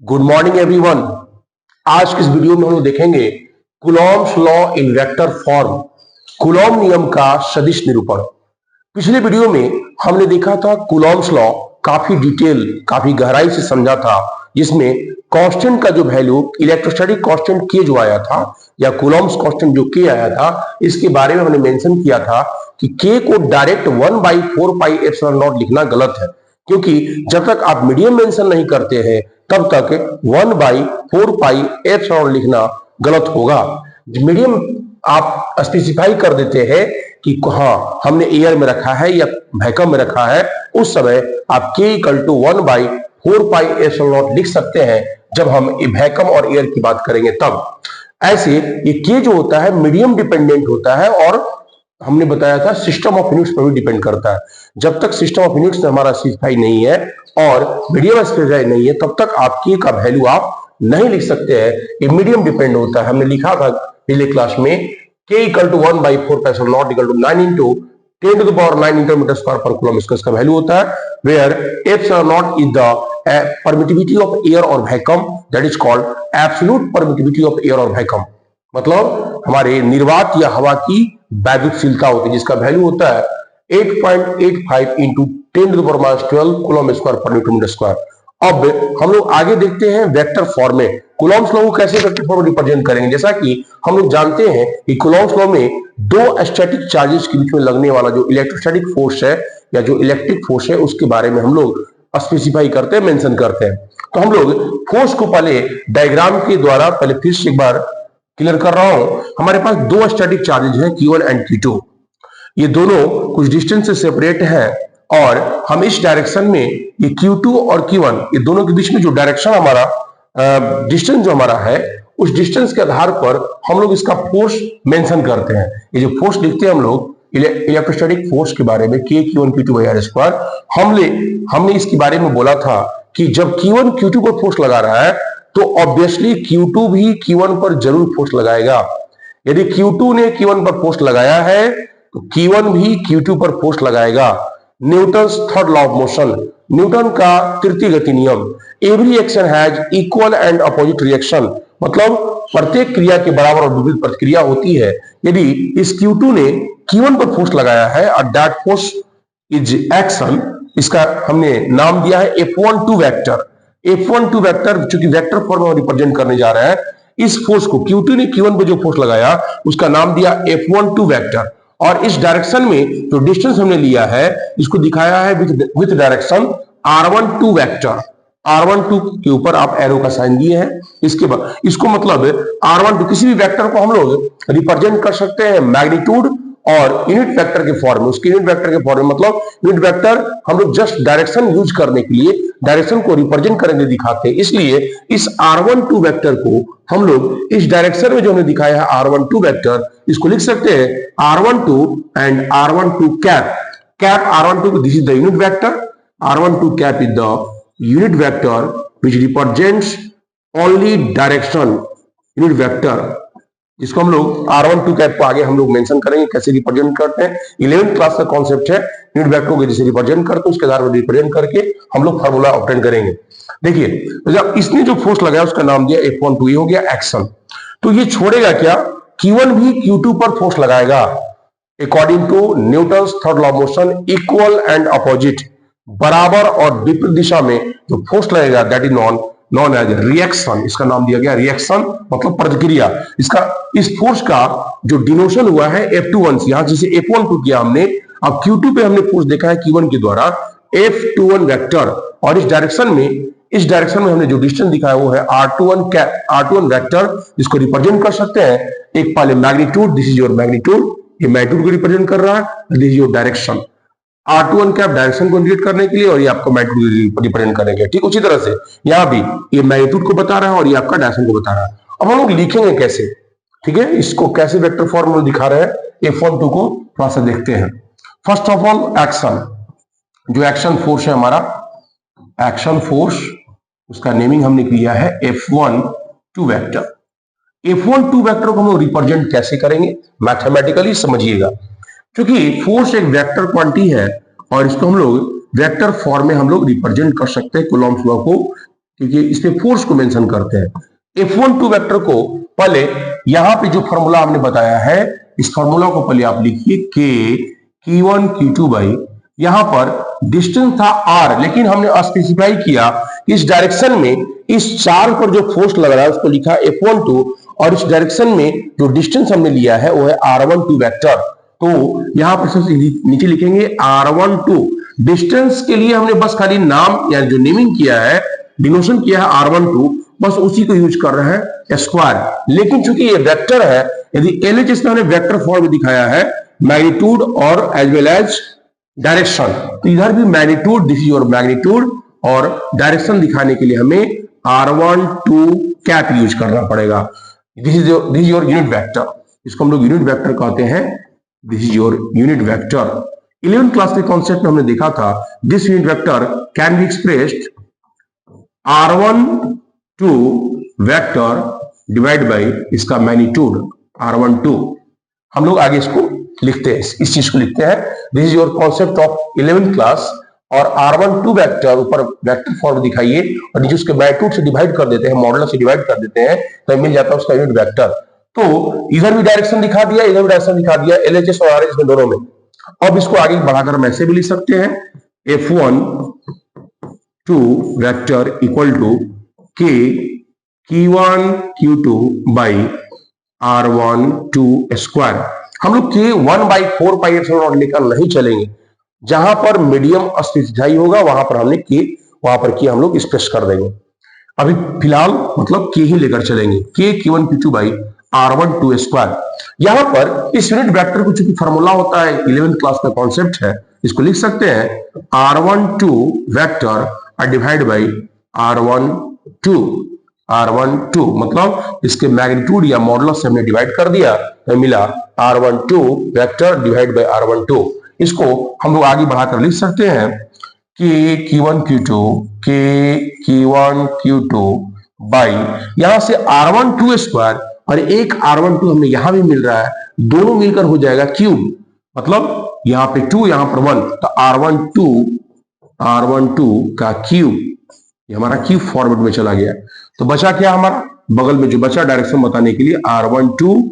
Good morning everyone. आज की इस वीडियो में हम लोग देखेंगे Coulomb's law in vector form, Coulomb नियम का सदिश निरूपण। पिछले वीडियो में हमने देखा था कूलॉम्स लॉ, काफी डिटेल काफी गहराई से समझा था, जिसमें कांस्टेंट का जो वैल्यू इलेक्ट्रोस्टैटिक कांस्टेंट के जो आया था या कूलॉम्स कांस्टेंट जो के आया था, इसके बारे में हमने मेंशन किया था कि के को डायरेक्ट 1/4πε0 लिखना गलत है, क्योंकि जब तक आप मीडियम मेंशन नहीं करते हैं तब तक 1/4πε0 लिखना गलत होगा। मीडियम आप स्पेसिफाई कर देते हैं कि हाँ हमने एयर में रखा है या वैक्यूम में रखा है, उस समय आप k = 1/4πε0 लिख सकते हैं जब हम वैक्यूम और एयर की बात करेंगे तब। ऐसे ये k जो होता है मीडियम डिपेंडेंट होता है और हमने बताया था सिस्टम ऑफ यूनिट्स पर भी डिपेंड करता है। जब तक सिस्टम ऑफ यूनिट्स में हमारा स्पेसिफाई नहीं है और मीडियम स्पेसिफाई नहीं है तब तक आप k का वैल्यू आप नहीं लिख सकते हैं। ये मीडियम डिपेंड होता है। हमने लिखा था पिछले क्लास में k = 1/4πε0 = 9 × 10⁹ मीटर स्क्वायर पर कूलम इसका वैल्यू होता है, where ε0 is the permittivity of air और vacuum, that is called absolute permittivity of air और वैक्यूम। मतलब हमारे निर्वात या हवा की वैद्युतशीलता होती है, जिसका वैल्यू होता है 8.85 × 10⁻12 कूलम स्क्वायर पर न्यूटन स्क्वायर। अब हम लोग आगे देखते हैं वेक्टर फॉर्म में कूलॉम्स लॉ को कैसे वेक्टर फॉर्म में रिप्रेजेंट करेंगे। जैसा कि हम लोग जानते हैं कि कूलॉम्स लॉ में दो स्टैटिक चार्जेस के बीच में लगने वाला जो इलेक्ट्रोस्टैटिक फोर्स है या जो इलेक्ट्रिक फोर्स है, उसके बारे में हम लोग स्पेसिफाई करते हैं, मेंशन करते हैं। तो हम लोग फोर्स को पहले डायग्राम के द्वारा पहले फिर से एक बार क्लियर कर रहा हूं। हमारे पास दो स्टैटिक चार्जेज हैं Q1 एंड Q2। ये दोनों कुछ डिस्टेंस से सेपरेट हैं और हम इस डायरेक्शन में ये Q2 और Q1 ये दोनों के बीच में जो डायरेक्शन हमारा डिस्टेंस जो हमारा है, उस डिस्टेंस के आधार पर हम लोग इसका फोर्स मेंशन करते हैं। ये जो फोर्स लिखते हैं हम लोग इलेक्ट्रोस्टैटिक फोर्स के बारे में K/Q1/Q2/r², हमने इसके बारे में बोला था कि जब Q1 Q2 पर फोर्स लगा रहा है तो ऑब्वियसली Q2 भी Q1 पर जरूर फोर्स लगाएगा। यदि Q2 ने Q1 पर फोर्स लगाया है तो Q1 भी Q2 पर फोर्स लगाएगा। Newton's third law of motion, Newton का तृतीय गति नियम, every action has equal and opposite reaction, मतलब प्रत्येक क्रिया के बराबर और विपरीत प्रतिक्रिया होती है। यदि इस Q2 ने Q1 पर फोर्स लगाया है और दैट फोर्स इज एक्शन, इसका हमने नाम दिया है F12 वेक्टर। F12 वेक्टर चूंकि वेक्टर फॉर्म में रिप्रेजेंट करने जा रहा है, इस फोर्स को Q2 ने Q1 पर जो फोर्स लगाया उसका नाम दिया F12 वेक्टर। और इस डायरेक्शन में जो डिस्टेंस हमने लिया है इसको दिखाया है with direction R12 vector. R12 के ऊपर आप एरो का साइन दिए हैं। इसके बाद इसको मतलब R12 किसी भी वेक्टर को हम लोग रिप्रेजेंट कर सकते हैं मैग्नीट्यूड और यूनिट वेक्टर के फॉर्म में। उसके यूनिट वेक्टर के फॉर्म में मतलब यूनिट वेक्टर हम लोग जस्ट डायरेक्शन यूज करने के लिए डायरेक्शन को रिप्रेजेंट करने दिखाते हैं। इसलिए इस R12 वेक्टर को हम लोग इस डायरेक्शन में जो हमने दिखाया है R12 वेक्टर, इसको लिख सकते हैं R12 and R12 cap. Cap R12 this is the unit vector, R12 cap is the unit vector which represents only direction unit vector, जिसको हम लोग R12 कैप को आगे हम लोग मेंशन करेंगे कैसे रिप्रेजेंट करते हैं। 11th क्लास का कॉन्सेप्ट है, यूनिट वेक्टर को जैसे रिप्रेजेंट करते हैं उसके आधार पर रिप्रेजेंट करके हम लोग फार्मूला ऑब्टेन करेंगे। देखिए तो जब इसने जो फोर्स लगाया उसका नाम दिया F12, ये हो गया एक्शन। तो ये छोड़ेगा क्या, Q1 भी Q2 पर फोर्स लगाएगा according to Newton's third law of motion, equal and opposite, बराबर और विपरीत दिशा में जो फोर्स लगेगा that is known as reaction. इसका नाम दिया गया रिएक्शन, मतलब प्रतिक्रिया। इसका इस फोर्स का जो डिनोशन हुआ है F21 से, यहां जैसे F12 किया हमने, अब Q2 पे हमने फोर्स देखा है Q1 के द्वारा F21 वेक्टर। और इस डायरेक्शन में हमने जो डिस्टेंस दिखाया वो है R21 वेक्टर, जिसको रिप्रेजेंट कर सकते हैं एक पहले magnitude, this is your magnitude, ये मैग्नीट्यूड को रिप्रेजेंट कर रहा है, this is your direction. R21 cap direction को इंडिकेट करने के लिए और ये आपको मैग्नीट्यूड रिप्रेजेंट करेंगे। ठीक उसी तरह से यहां भी ये मैग्नीट्यूड को बता रहा है और ये आपका डायरेक्शन को बता रहा है। अब हम लोग लिखेंगे कैसे, ठीक है, इसको कैसे वेक्टर फॉर्म में दिखा रहे हैं F12 को थोड़ा सा देखते हैं। फर्स्ट ऑफ ऑल एक्शन, जो एक्शन फोर्स है हमारा, एक्शन फोर्स, उसका नेमिंग हमने किया है F12 वेक्टर। F12 वेक्टर को हम लोग रिप्रेजेंट कैसे करेंगे मैथमेटिकली समझिएगा। क्योंकि फोर्स एक वेक्टर क्वांटिटी है और इसको हम लोग वेक्टर फॉर्म में हम लोग रिप्रेजेंट कर सकते हैं कूलॉम्स लॉ को ठीक है, इसमें फोर्स को मेंशन करते हैं। F12 वेक्टर को पहले यहां पे जो फॉर्मूला हमने बताया है, इस फॉर्मूला को पहले आप लिखिए, K Q1 Q2 बाई, यहां पर डिस्टेंस था R, लेकिन हमने स्पेसिफाई किया इस डायरेक्शन में इस चार्ज पर जो फोर्स लग रहा है उसको लिखा F12, और इस डायरेक्शन में जो डिस्टेंस हमने लिया है वो है R12 वेक्टर। तो यहां पर सबसे नीचे लिखेंगे R12। डिस्टेंस के लिए हमने बस खाली नाम या जो नेमिंग किया है, डिनोशन किया है R12, बस उसी को यूज कर रहे हैं स्क्वायर। लेकिन चूंकि ये वेक्टर है, यदि LHS में हमने वेक्टर फॉर्म में दिखाया है मैग्नीट्यूड और एज वेल एज डायरेक्शन, तो इधर भी magnitude, this is your magnitude, और डायरेक्शन दिखाने के लिए हमें R12 कैप यूज करना पड़ेगा। This is your unit vector, इसको हम लोग यूनिट वेक्टर कहते हैं। This is your unit vector. 11th class के कॉन्सेप्ट में हमने देखा था, this unit vector can be expressed R12 vector divide by इसका मैग्नीट्यूड R12। हम लोग आगे इसको लिखते हैं, इस चीज को लिखते हैं। This is your concept of 11th class. और R12 वेक्टर ऊपर वेक्टर फॉर्म दिखाइए और नीचे उसके मैग्नीट्यूड से डिवाइड कर देते हैं, मॉडुलस से डिवाइड कर देते हैं, तो मिल जाता है उसका यूनिट वेक्टर। तो इधर भी डायरेक्शन दिखा दिया, इधर भी डायरेक्शन दिखा दिया, LHS और RHS में दोनों में। अब इसको आगे बढ़ाकर हम ऐसे भी लिख सकते हैं, F12 vector equal to K Q1 Q2 by R12 square. हम लोग K 1/4 पाई एप्सिलॉन नॉट लेकर नहीं चलेंगे, जहां पर मीडियम स्पेसिफाई होगा वहां पर हमने K हम लोग एक्सप्रेस कर देंगे। अभी फिलहाल मतलब K ही लेकर चलेंगे, K Q1 Q2 by R12 square. यहां पर इस यूनिट वेक्टर को चूंकि फॉर्मूला होता है, 11th क्लास का कॉन्सेप्ट है, इसको लिख सकते हैं R12 vector divide by R12 मतलब इसके मैग्नीट्यूड या मॉडुलस से हमने डिवाइड कर दिया, तो मिला R12 vector divide by R12। इसको हम लोग आगे बढ़ाकर लिख सकते हैं कि Q1 Q2 बाई, यहां से R12 स्क्वायर और एक R12 हमें यहां भी मिल रहा है, दोनों मिलकर हो जाएगा क्यूब, मतलब यहां पे 2 यहां पर 1, तो R12 का क्यूब, ये हमारा क्यूब फॉर्मेट में चला गया। तो बचा क्या हमारा, बगल में जो बचा डायरेक्शन बताने के लिए R12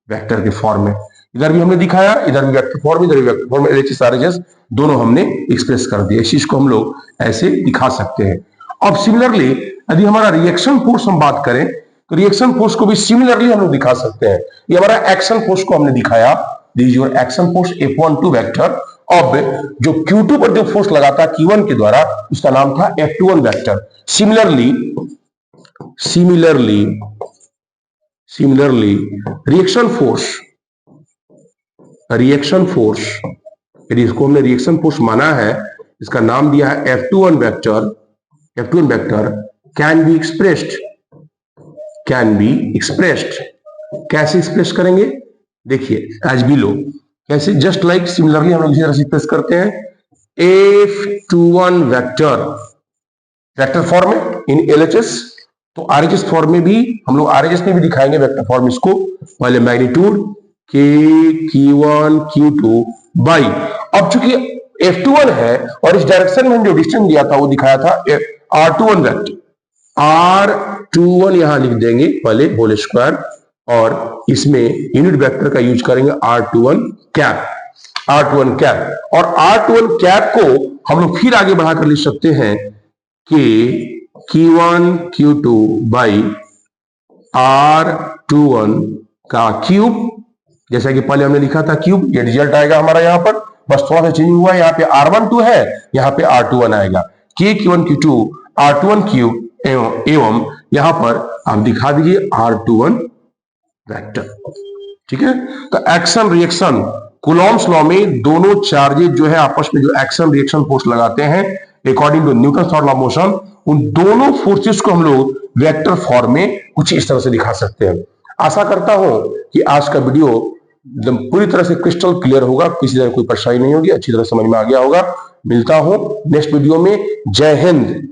वेक्टर के फॉर्म में। इधर भी हमने दिखाया, इधर भी वेक्टर फॉर्म, इधर भी वेक्टर फॉर्म, LHS RHS दोनों हमने एक्सप्रेस कर दिया। इस चीज को हम लोग ऐसे दिखा सकते हैं। अब सिमिलरली यदि हमारा रिएक्शन फोर्स हम बात करें, तो रिएक्शन फोर्स को भी सिमिलरली हम लोग दिखा सकते हैं। ये हमारा एक्शन फोर्स को हमने दिखाया, this is your action force F12 vector. अब जो Q2 पर जो फोर्स लगा था Q1 के द्वारा, उसका नाम था F21 vector. Similarly reaction force यदि इसको हमने रिएक्शन फोर्स माना है, इसका नाम दिया है F21 vector can be expressed. कैसे एक्सप्रेस करेंगे, देखिए एज बिलो, कैसे, जस्ट लाइक सिमिलरली हम लोग इसी तरह से एक्सप्रेस करते हैं। F21 वेक्टर फॉर्म में इन LHS, तो RHS फॉर्म में भी हम लोग RHS में भी दिखाएंगे वेक्टर फॉर्म इसको। पहले magnitude K Q1 Q2 by, अब चूंकि F21 है और इस डायरेक्शन में जो डिस्टेंस दिया था वो दिखाया था R21 वेक्टर, R21 यहां लिख देंगे पहले होल स्क्वायर, और इसमें यूनिट वेक्टर का यूज करेंगे R21 कैप। और R21 कैप को हम लोग फिर आगे बढ़ाकर लिख सकते हैं कि Q1 Q2 बाई R21 का क्यूब, जैसा कि पहले हमने लिखा था क्यूब, ये रिजल्ट आएगा हमारा यहाँ पर, बस थोड़ा सा चेंज हुआ है, यहाँ पे R12 है, यहाँ पे R21 आएगा। K Q1 Q2 R21 cube एवं यहां पर आप दिखा दीजिए R21 वेक्टर। ठीक है, तो एक्शन रिएक्शन, कूलॉम्स लॉ में दोनों चार्जेज जो है आपस में जो एक्शन रिएक्शन फोर्स लगाते हैं according to Newton law of motion, उन दोनों फोर्सेस को हम लोग वेक्टर फॉर्म में कुछ इस तरह से दिखा सकते हैं। आशा करता हूं कि आज का वीडियो एकदम पूरी तरह से क्रिस्टल क्लियर होगा, किसी तरह कोई परेशानी नहीं होगी, अच्छी तरह समझ में आ गया होगा। मिलता हूं नेक्स्ट वीडियो में। जय हिंद।